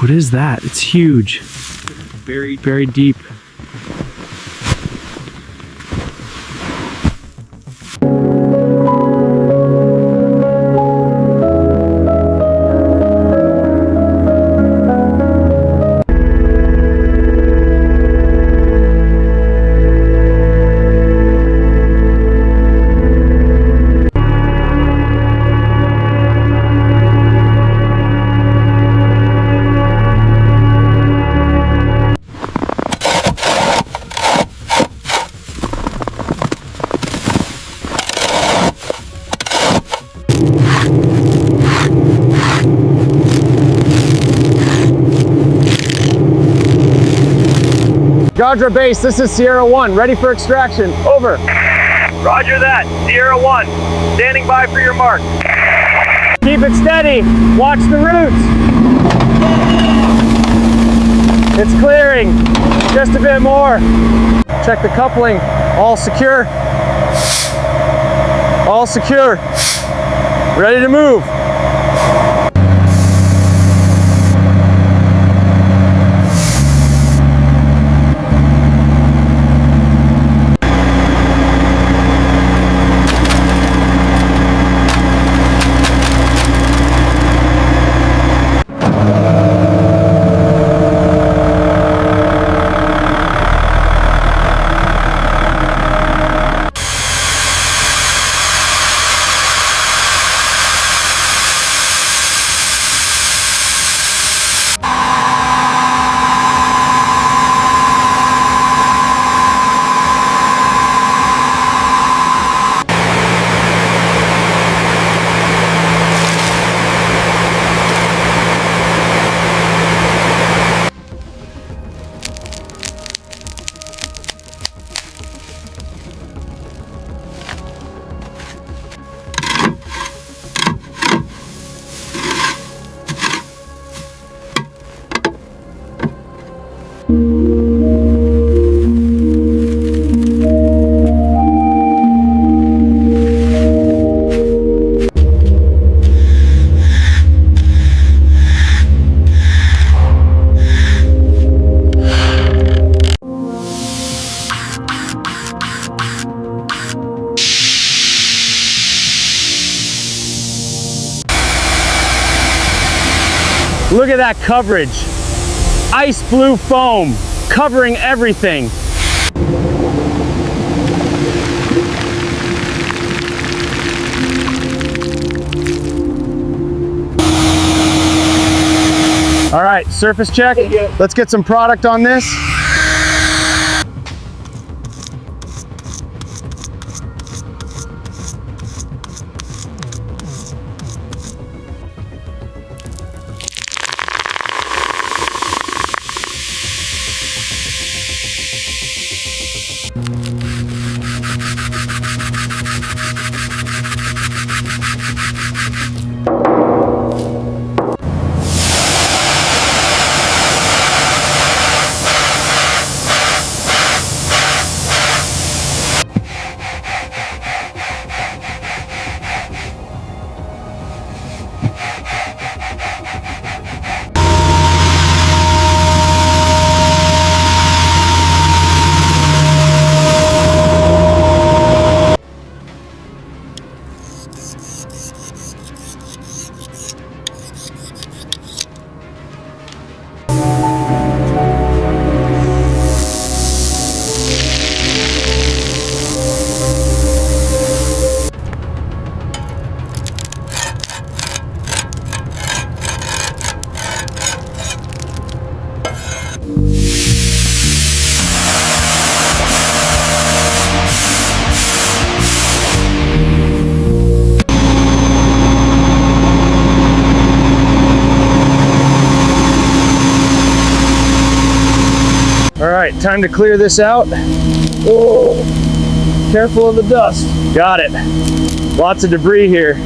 What is that? It's huge. Very, very deep. Roger base, this is Sierra 1, ready for extraction, over. Roger that, Sierra 1, standing by for your mark. Keep it steady, watch the roots. It's clearing, just a bit more. Check the coupling, all secure. All secure, ready to move. Look at that coverage. Ice blue foam covering everything. All right, surface check. Let's get some product on this. All right, time to clear this out. Oh, careful of the dust. Got it. Lots of debris here.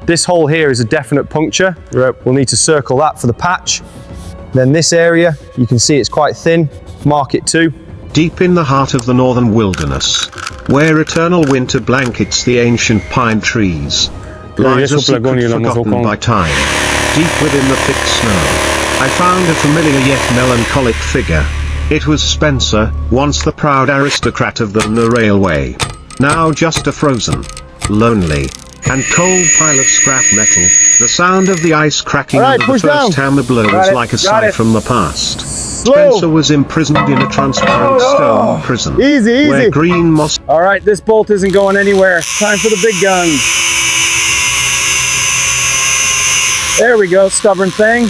This hole here is a definite puncture. We'll need to circle that for the patch. Then this area, you can see it's quite thin. Mark it too. Deep in the heart of the northern wilderness, where eternal winter blankets the ancient pine trees, lies a secret forgotten by time. Deep within the thick snow, I found a familiar yet melancholic figure. It was Spencer, once the proud aristocrat of the railway. Now just a frozen, lonely, and cold pile of scrap metal. The sound of the ice cracking under the first hammer blow was like a sigh from the past. Spencer was imprisoned in a transparent stone prison. Easy. Where green moss... All right, this bolt isn't going anywhere. Time for the big guns. There we go, stubborn thing.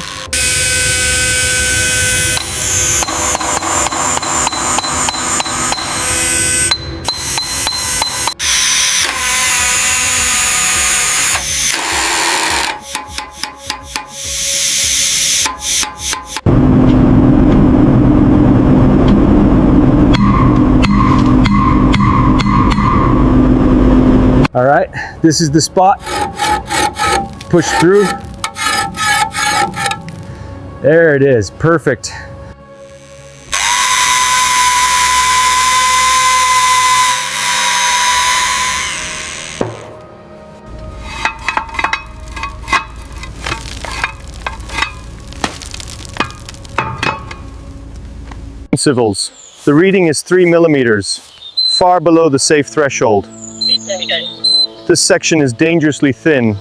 All right, this is the spot. Push through. There it is, perfect. Civils. The reading is 3 millimeters, far below the safe threshold. This section is dangerously thin.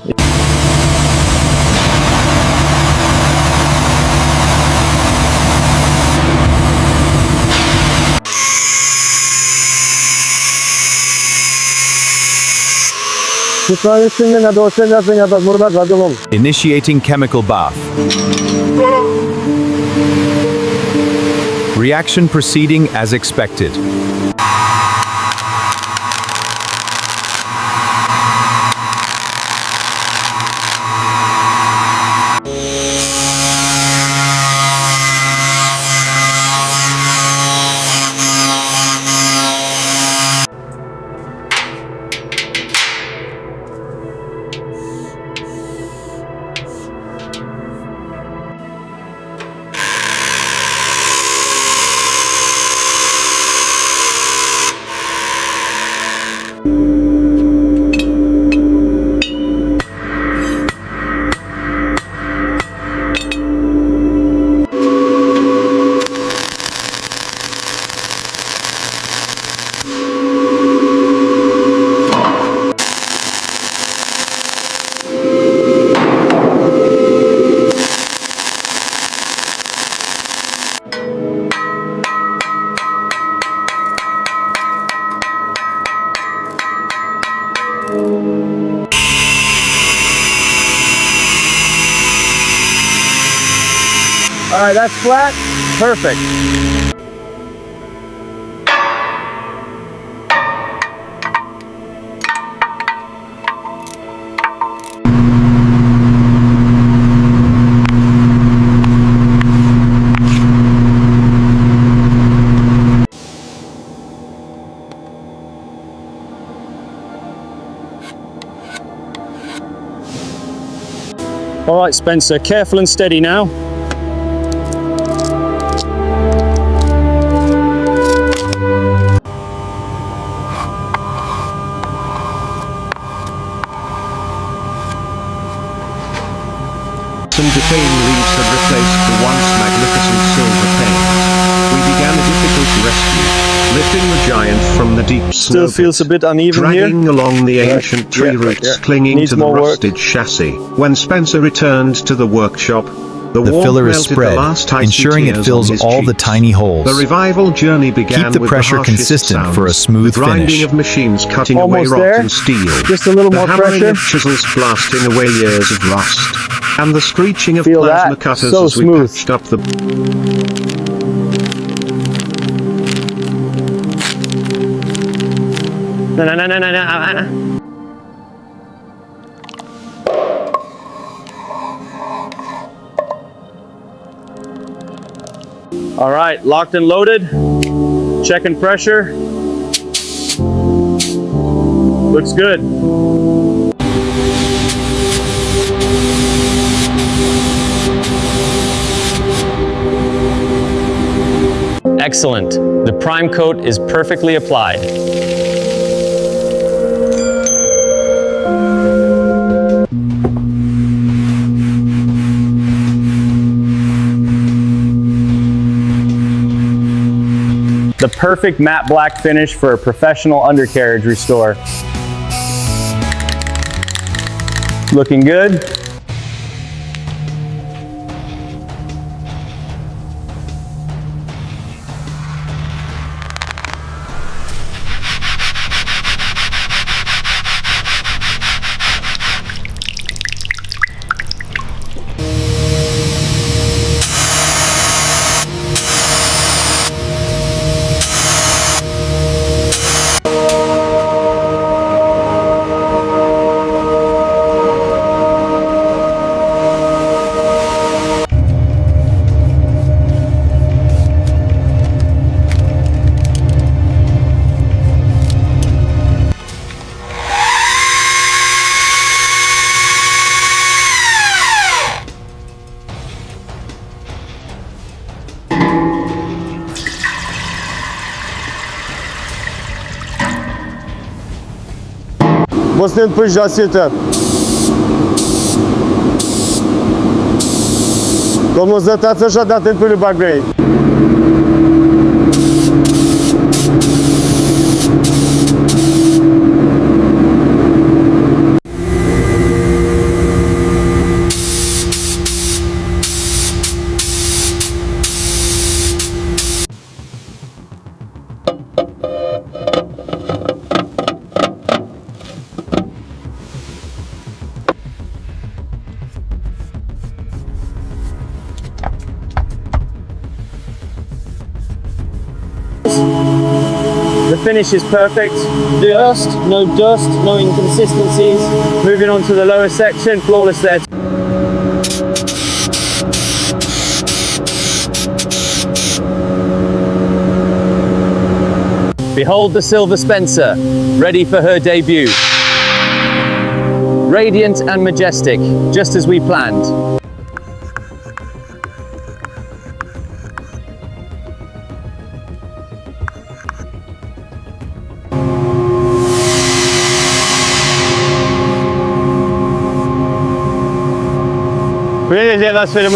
Initiating chemical bath. Reaction proceeding as expected. All right, that's flat. Perfect. All right, Spencer, careful and steady now. Some decaying leaves had replaced the once magnificent silver paint. We began a difficult rescue, lifting the giant from the deep snow Still feels a bit uneven dragging here. along the ancient tree roots clinging Needs to the more work. rusted chassis. When Spencer returned to the workshop, the The warmth filler is melted the spread, last icy ensuring it tears fills on his all the cheeks. tiny holes. The revival journey began Keep the with pressure harshest consistent sounds, for a smooth the grinding finish. of machines cutting Almost away there. rotten steel, Just a little the more hammering pressure. of chisels blasting away years of rust, and the screeching of Feel plasma that? cutters So as we smooth. patched up the... No. All right, locked and loaded. Checking pressure. Looks good. Excellent. The prime coat is perfectly applied. The perfect matte black finish for a professional undercarriage restore. Looking good. Mocno un peu, j'assiette. Como zatață și-a dat în pâlul bagrei. The finish is perfect. No dust, no inconsistencies. Moving on to the lower section, flawless there. Behold the Silver Spencer, ready for her debut. Radiant and majestic, just as we planned. Vedete la sfera.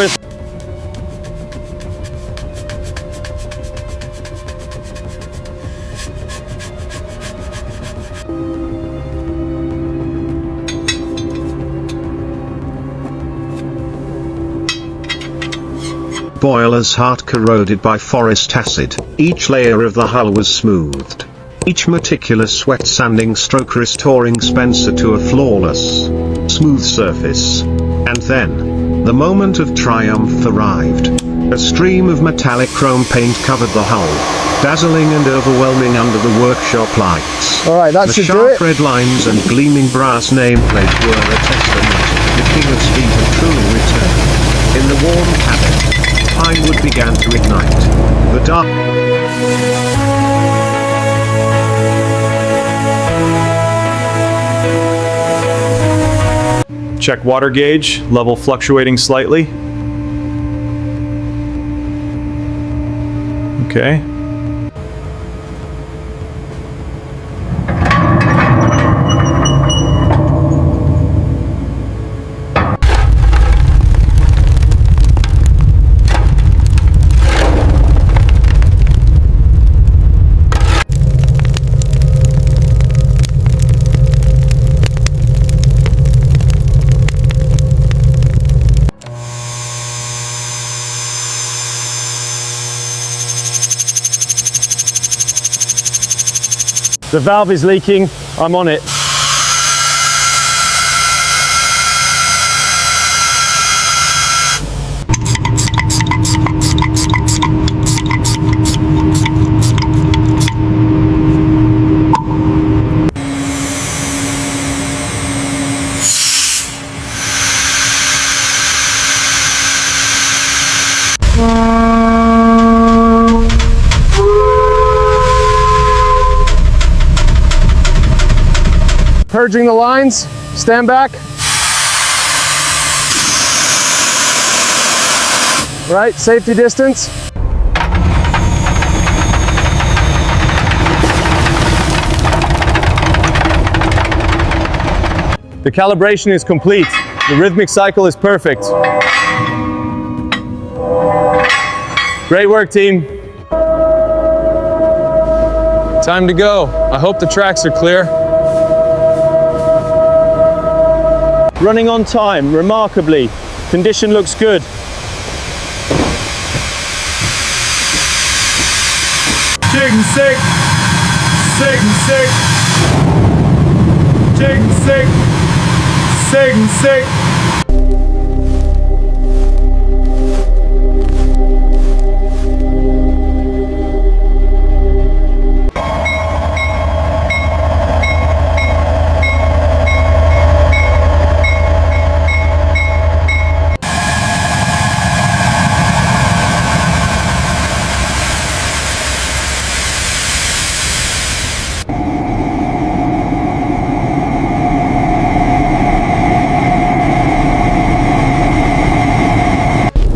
Boiler's heart corroded by forest acid, each layer of the hull was smoothed. Each meticulous wet sanding stroke restoring Spencer to a flawless, smooth surface. And then, the moment of triumph arrived. A stream of metallic chrome paint covered the hull, dazzling and overwhelming under the workshop lights. Alright, that the should do sharp it. red lines and gleaming brass nameplate were a testament. The King of Speed had truly returned. In the warm cabin, Pinewood began to ignite. The dark... Check water gauge, level fluctuating slightly. Okay. The valve is leaking, I'm on it. Purging the lines, stand back. Right, safety distance. The calibration is complete. The rhythmic cycle is perfect. Great work, team. Time to go. I hope the tracks are clear. Running on time, remarkably. Condition looks good. Chicken sick. Sick and sick. Chicken sick. Sick and sick.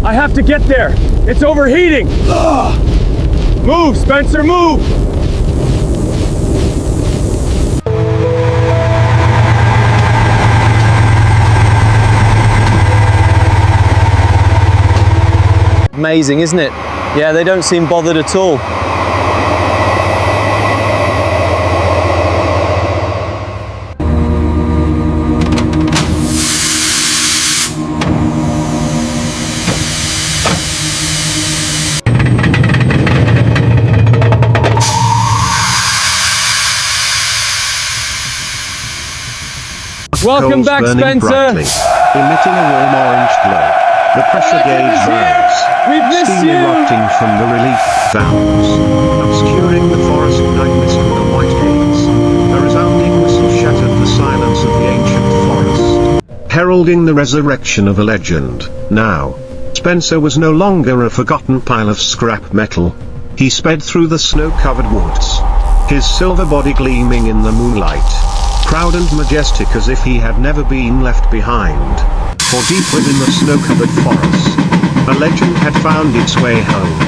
I have to get there. It's overheating. Ugh. Move, Spencer, move. Amazing, isn't it? Yeah, they don't seem bothered at all. Welcome Coals back, burning Spencer. brightly, emitting a warm orange glow. The pressure gauge rose. We've missed Steam you. erupting from the relief valves, obscuring the forest night mist with a white haze. A resounding whistle shattered the silence of the ancient forest, heralding the resurrection of a legend. Now, Spencer was no longer a forgotten pile of scrap metal. He sped through the snow-covered woods, his silver body gleaming in the moonlight, proud and majestic as if he had never been left behind. For deep within the snow-covered forest, a legend had found its way home.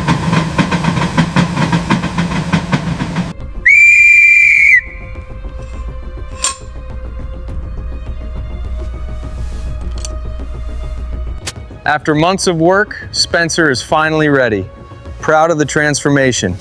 After months of work, Spencer is finally ready. Proud of the transformation.